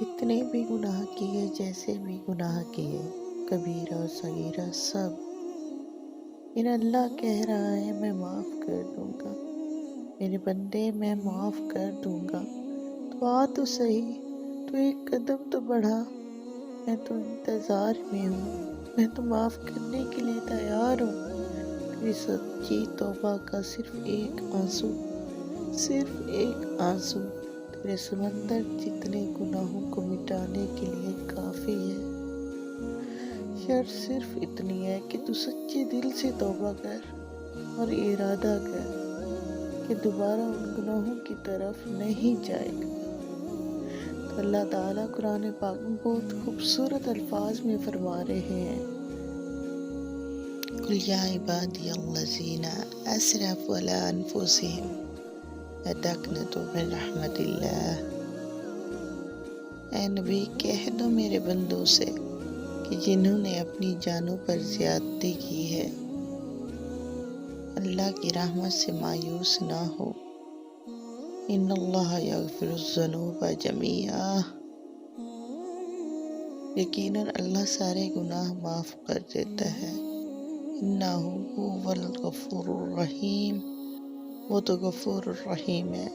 اتنے بھی گناہ کیے جیسے بھی گناہ کیے، کبیرہ و صغیرہ سب، ان اللہ کہہ رہا ہے میں معاف کر دوں گا، میرے بندے میں معاف کر دوں گا، تو آ تو صحیح، تو ایک قدم تو بڑھا، میں تو انتظار میں ہوں، میں تو معاف کرنے کے لیے تیار ہوں۔ تیری سچی توبہ کا صرف ایک آنسو، صرف ایک آنسو تیرے سمندر جتنے گناہوں کو مٹانے کے لیے کافی ہے۔ شرط صرف اتنی ہے کہ تو سچے دل سے توبہ کر اور ارادہ کر کہ دوبارہ ان گناہوں کی طرف نہیں جائے گا۔ تو اللہ تعالیٰ قرآن پاک میں بہت خوبصورت الفاظ میں فرما رہے ہیں، قُلْ يَا عِبَادِيَ الَّذِينَ أَسْرَفُوا عَلَىٰ أَنفُسِهِمْ لَا تَقْنَطُوا مِن رَحْمَتِ اللَّهِ۔ اے نبی کہہ دو میرے بندوں سے کہ جنہوں نے اپنی جانوں پر زیادتی کی ہے، اللہ کی رحمت سے مایوس نہ ہو۔ ان اللہ یغفر الذنوب جمیعا، یقیناً اللہ سارے گناہ معاف کر دیتا ہے۔ انہ هو الغفور الرحیم، وہ تو غفور الرحیم ہے۔